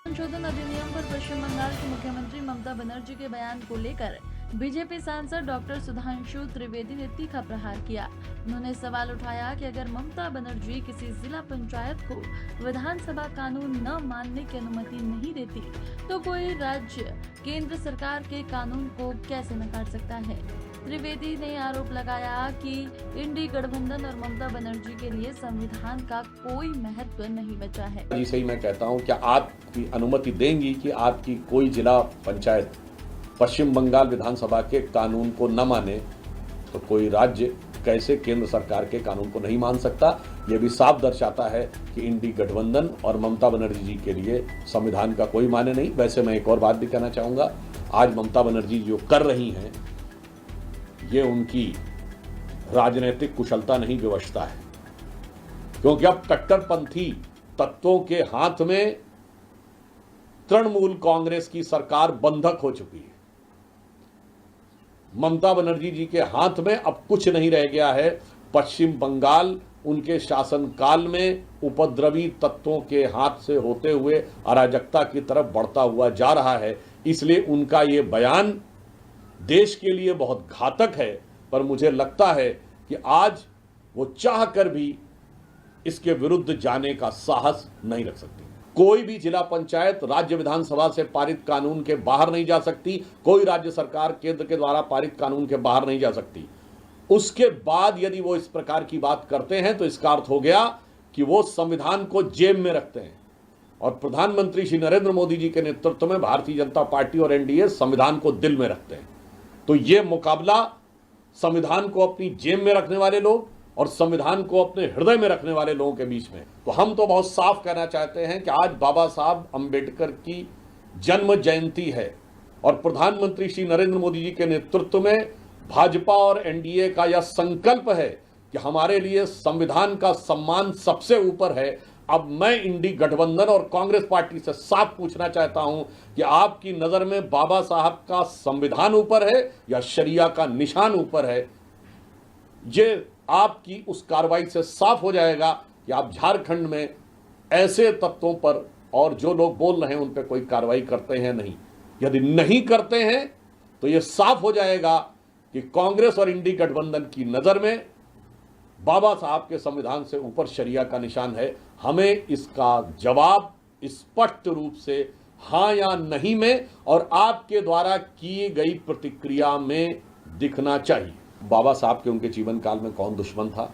संशोधन अधिनियम पर पश्चिम बंगाल की मुख्यमंत्री ममता बनर्जी के बयान को लेकर बीजेपी सांसद डॉक्टर सुधांशु त्रिवेदी ने तीखा प्रहार किया। उन्होंने सवाल उठाया कि अगर ममता बनर्जी किसी जिला पंचायत को विधानसभा कानून न मानने की अनुमति नहीं देती तो कोई राज्य केंद्र सरकार के कानून को कैसे नकार सकता है। त्रिवेदी ने आरोप लगाया कि इंडी गठबंधन और ममता बनर्जी के लिए संविधान का कोई महत्व नहीं बचा है। जी सही मैं कहता हूं, क्या आपकी अनुमति देंगी कि आपकी कोई जिला पंचायत पश्चिम बंगाल विधानसभा के कानून को न माने तो कोई राज्य कैसे केंद्र सरकार के कानून को नहीं मान सकता। यह भी साफ दर्शाता है कि इंडी गठबंधन और ममता बनर्जी जी के लिए संविधान का कोई माने नहीं। वैसे मैं एक और बात भी कहना चाहूंगा, आज ममता बनर्जी जो कर रही हैं ये उनकी राजनीतिक कुशलता नहीं, विवशता है, क्योंकि अब कट्टरपंथी तत्वों के हाथ में तृणमूल कांग्रेस की सरकार बंधक हो चुकी है। ममता बनर्जी जी के हाथ में अब कुछ नहीं रह गया है। पश्चिम बंगाल उनके शासनकाल में उपद्रवी तत्वों के हाथ से होते हुए अराजकता की तरफ बढ़ता हुआ जा रहा है। इसलिए उनका ये बयान देश के लिए बहुत घातक है, पर मुझे लगता है कि आज वो चाह कर भी इसके विरुद्ध जाने का साहस नहीं रख सकती। कोई भी जिला पंचायत राज्य विधानसभा से पारित कानून के बाहर नहीं जा सकती, कोई राज्य सरकार केंद्र के द्वारा पारित कानून के बाहर नहीं जा सकती। उसके बाद यदि वो इस प्रकार की बात करते हैं तो इसका अर्थ हो गया कि वो संविधान को जेब में रखते हैं। और प्रधानमंत्री श्री नरेंद्र मोदी जी के नेतृत्व में भारतीय जनता पार्टी और एनडीए संविधान को दिल में रखते हैं। तो ये मुकाबला संविधान को अपनी जेब में रखने वाले लोग और संविधान को अपने हृदय में रखने वाले लोगों के बीच में। तो हम तो बहुत साफ कहना चाहते हैं कि आज बाबा साहब अंबेडकर की जन्म जयंती है और प्रधानमंत्री श्री नरेंद्र मोदी जी के नेतृत्व में भाजपा और एनडीए का यह संकल्प है कि हमारे लिए संविधान का सम्मान सबसे ऊपर है। अब मैं इंडी गठबंधन और कांग्रेस पार्टी से साफ पूछना चाहता हूं कि आपकी नजर में बाबा साहब का संविधान ऊपर है या शरिया का निशान ऊपर है। ये आपकी उस कार्रवाई से साफ हो जाएगा कि आप झारखंड में ऐसे तत्वों पर और जो लोग बोल रहे हैं उन पर कोई कार्रवाई करते हैं नहीं। यदि नहीं करते हैं तो यह साफ हो जाएगा कि कांग्रेस और इंडी गठबंधन की नजर में बाबा साहब के संविधान से ऊपर शरिया का निशान है। हमें इसका जवाब स्पष्ट रूप से हां या नहीं में और आपके द्वारा की गई प्रतिक्रिया में दिखना चाहिए। बाबा साहब के उनके जीवन काल में कौन दुश्मन था,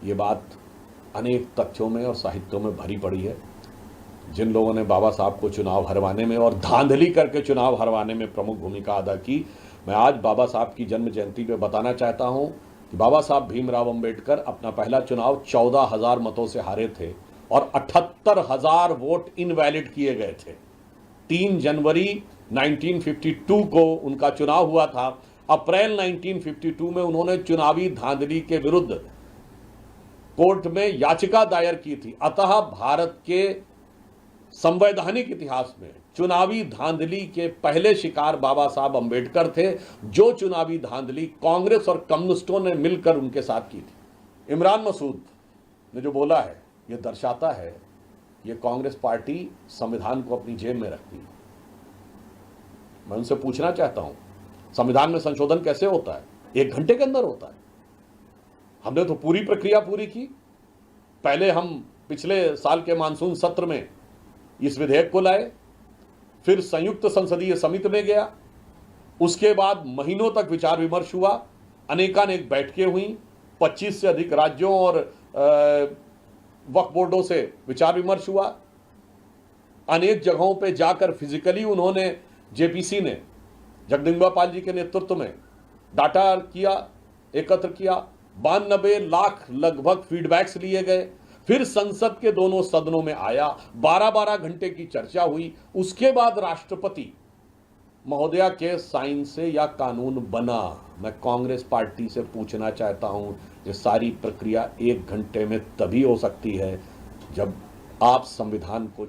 ये बात अनेक तथ्यों में और साहित्यों में भरी पड़ी है। जिन लोगों ने बाबा साहब को चुनाव हरवाने में और धांधली करके चुनाव हरवाने में प्रमुख भूमिका अदा की, मैं आज बाबा साहब की जन्म जयंती पे बताना चाहता हूं कि बाबा साहब भीमराव अंबेडकर अपना पहला चुनाव 14,000 मतों से हारे थे और 78,000 वोट इनवैलिड किए गए थे। 3 जनवरी 1952 को उनका चुनाव हुआ था। अप्रैल 1952 में उन्होंने चुनावी धांधली के विरुद्ध कोर्ट में याचिका दायर की थी। अतः भारत के संवैधानिक इतिहास में चुनावी धांधली के पहले शिकार बाबा साहब अंबेडकर थे, जो चुनावी धांधली कांग्रेस और कम्युनिस्टों ने मिलकर उनके साथ की थी। इमरान मसूद ने जो बोला है यह दर्शाता है यह कांग्रेस पार्टी संविधान को अपनी जेब में रखती है। मैं उनसे पूछना चाहता हूं, संविधान में संशोधन कैसे होता है? 1 घंटे के अंदर होता है। हमने तो पूरी प्रक्रिया पूरी की। पहले हम पिछले साल के मानसून सत्र में इस विधेयक को लाए, फिर संयुक्त संसदीय समिति में गया, उसके बाद महीनों तक विचार विमर्श हुआ, अनेकानेक बैठकें हुई, 25 से अधिक राज्यों और वक्फ बोर्डों से विचार विमर्श हुआ। अनेक जगहों पे जाकर फिजिकली उन्होंने जेपीसी ने जगदम्बिका पाल जी के नेतृत्व में डाटा किया, एकत्र किया। 92 लाख लगभग फीडबैक्स लिए गए। फिर संसद के दोनों सदनों में आया, 12-12 घंटे की चर्चा हुई। उसके बाद राष्ट्रपति महोदया के साइन से या कानून बना। मैं कांग्रेस पार्टी से पूछना चाहता हूं, ये सारी प्रक्रिया 1 घंटे में तभी हो सकती है जब आप संविधान को